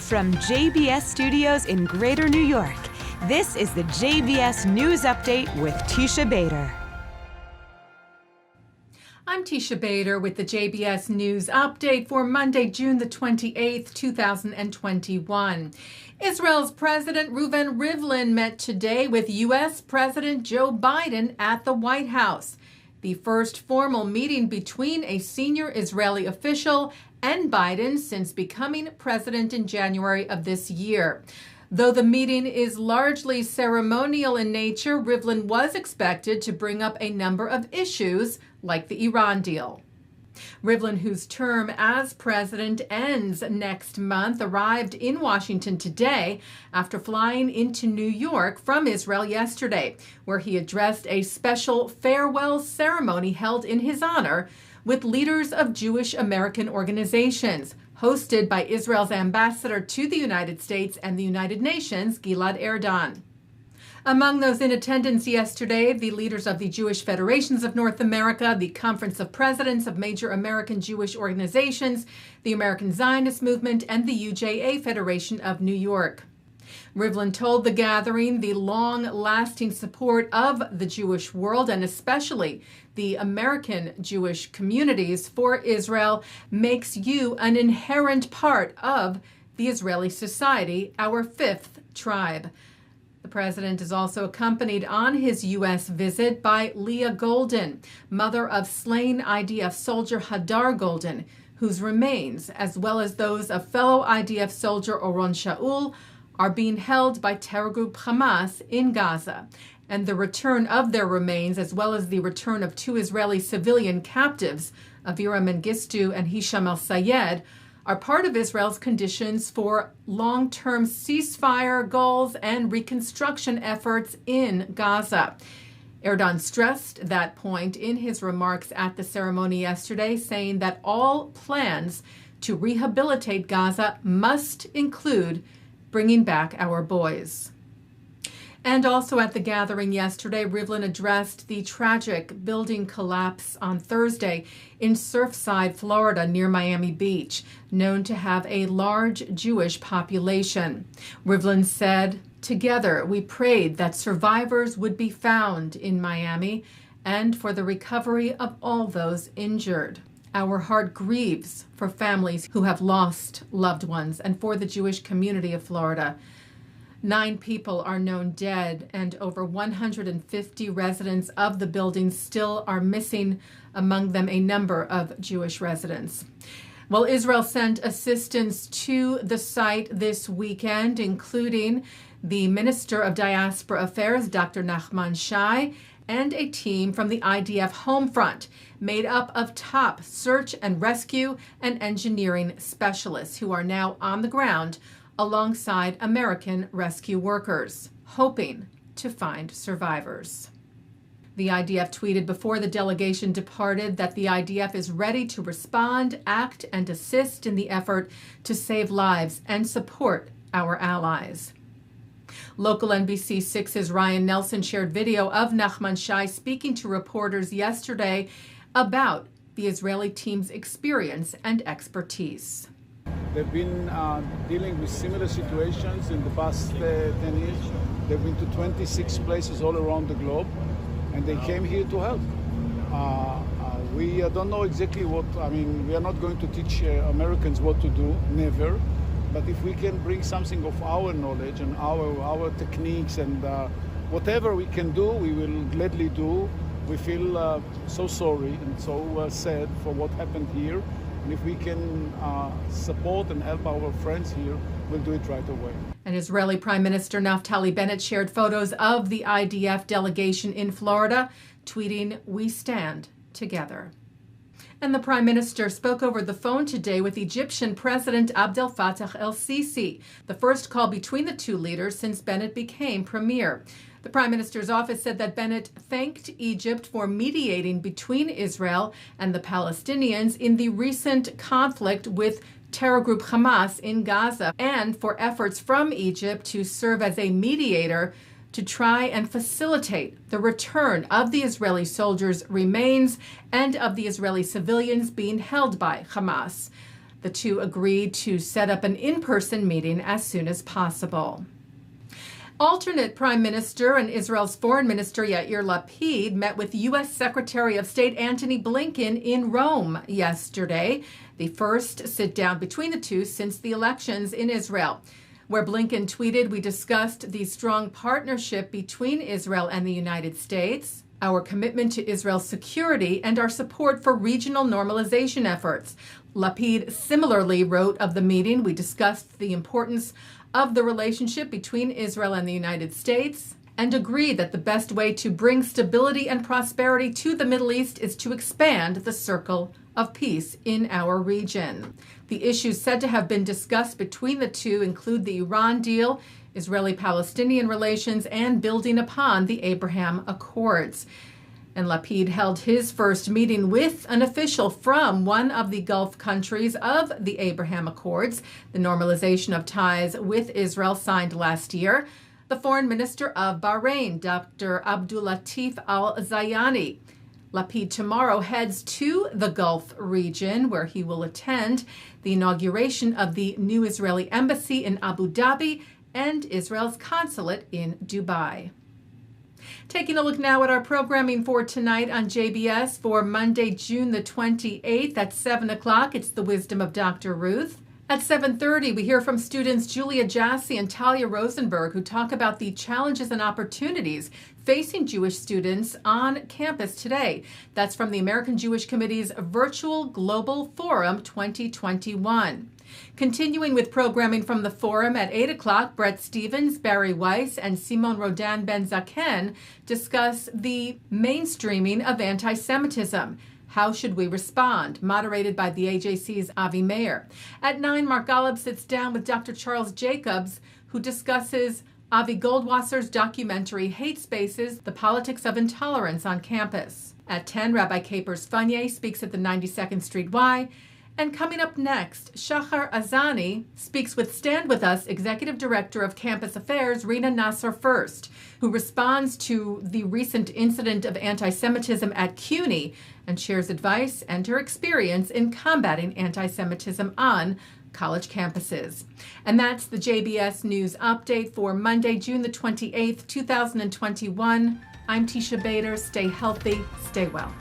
From JBS Studios in Greater New York, this is the JBS News Update with Teisha Bader. I'm Teisha Bader with the JBS News Update for Monday, June the 28th, 2021. Israel's President Rivlin met today with U.S. President Joe Biden at the White House, the first formal meeting between a senior Israeli official and Biden since becoming president in January of this year. Though the meeting is largely ceremonial in nature, Rivlin was expected to bring up a number of issues like the Iran deal. Rivlin, whose term as president ends next month, arrived in Washington today after flying into New York from Israel yesterday, where he addressed a special farewell ceremony held in his honor with leaders of Jewish American organizations, hosted by Israel's ambassador to the United States and the United Nations, Gilad Erdan. Among those in attendance yesterday, the leaders of the Jewish Federations of North America, the Conference of Presidents of Major American Jewish Organizations, the American Zionist Movement, and the UJA Federation of New York. Rivlin told the gathering the long-lasting support of the Jewish world, and especially the American Jewish communities, for Israel makes you an inherent part of the Israeli society, our fifth tribe. The president is also accompanied on his U.S. visit by Leah Golden, mother of slain IDF soldier Hadar Golden, whose remains, as well as those of fellow IDF soldier Oron Shaul, are being held by terror group Hamas in Gaza. And the return of their remains, as well as the return of two Israeli civilian captives, Avira Mengistu and Hisham al-Sayed, are part of Israel's conditions for long-term ceasefire goals and reconstruction efforts in Gaza. Erdogan stressed that point in his remarks at the ceremony yesterday, saying that all plans to rehabilitate Gaza must include bringing back our boys. And also at the gathering yesterday, Rivlin addressed the tragic building collapse on Thursday in Surfside, Florida, near Miami Beach, known to have a large Jewish population. Rivlin said, "Together, we prayed that survivors would be found in Miami and for the recovery of all those injured. Our heart grieves for families who have lost loved ones and for the Jewish community of Florida. 9 people are known dead, and over 150 residents of the building still are missing, among them a number of Jewish residents." Well, Israel sent assistance to the site this weekend, including the Minister of Diaspora Affairs, Dr. Nachman Shai, and a team from the IDF Home Front, made up of top search and rescue and engineering specialists who are now on the ground alongside American rescue workers, hoping to find survivors. The IDF tweeted before the delegation departed that the IDF is ready to respond, act, and assist in the effort to save lives and support our allies. Local NBC 6's Ryan Nelson shared video of Nachman Shai speaking to reporters yesterday about the Israeli team's experience and expertise. They've been dealing with similar situations in the past 10 years. They've been to 26 places all around the globe, and they came here to help. We don't know exactly what, we are not going to teach Americans what to do, never. But if we can bring something of our knowledge and our techniques and whatever we can do, we will gladly do. We feel so sorry and so sad for what happened here. And if we can support and help our friends here, we'll do it right away. And Israeli Prime Minister Naftali Bennett shared photos of the IDF delegation in Florida, tweeting, "We stand together." And the Prime Minister spoke over the phone today with Egyptian President Abdel Fattah el-Sisi, the first call between the two leaders since Bennett became premier. The Prime Minister's office said that Bennett thanked Egypt for mediating between Israel and the Palestinians in the recent conflict with terror group Hamas in Gaza, and for efforts from Egypt to serve as a mediator to try and facilitate the return of the Israeli soldiers' remains and of the Israeli civilians being held by Hamas. The two agreed to set up an in-person meeting as soon as possible. Alternate Prime Minister and Israel's Foreign Minister Yair Lapid met with U.S. Secretary of State Antony Blinken in Rome yesterday, the first sit-down between the two since the elections in Israel, where Blinken tweeted, "We discussed the strong partnership between Israel and the United States, our commitment to Israel's security, and our support for regional normalization efforts." Lapid similarly wrote of the meeting, "We discussed the importance of the relationship between Israel and the United States and agreed that the best way to bring stability and prosperity to the Middle East is to expand the circle of peace in our region." The issues said to have been discussed between the two include the Iran deal, Israeli-Palestinian relations, and building upon the Abraham Accords. And Lapid held his first meeting with an official from one of the Gulf countries of the Abraham Accords, the normalization of ties with Israel signed last year, the foreign minister of Bahrain, Dr. Abdulatif Al-Zayani. Lapid tomorrow heads to the Gulf region, where he will attend the inauguration of the new Israeli embassy in Abu Dhabi and Israel's consulate in Dubai. Taking a look now at our programming for tonight on JBS for Monday, June the 28th at 7 o'clock. It's The Wisdom of Dr. Ruth. At 7:30, we hear from students Julia Jassey and Talia Rosenberg, who talk about the challenges and opportunities facing Jewish students on campus today. That's from the American Jewish Committee's Virtual Global Forum 2021. Continuing with programming from the forum at 8 o'clock, Bret Stevens, Bari Weiss, and Simone Rodan-Benzaquen discuss the mainstreaming of anti-Semitism. How should we respond? Moderated by the AJC's Avi Mayer. At 9, Mark Golub sits down with Dr. Charles Jacobs, who discusses Avi Goldwasser's documentary Hate Spaces, The Politics of Intolerance on Campus. At 10, Rabbi Capers Funyeh speaks at the 92nd Street Y. And coming up next, Shachar Azani speaks with Stand With Us Executive Director of Campus Affairs, Rina Nasser First, who responds to the recent incident of anti-Semitism at CUNY and shares advice and her experience in combating anti-Semitism on college campuses. And that's the JBS News Update for Monday, June the 28th, 2021. I'm Teisha Bader. Stay healthy, stay well.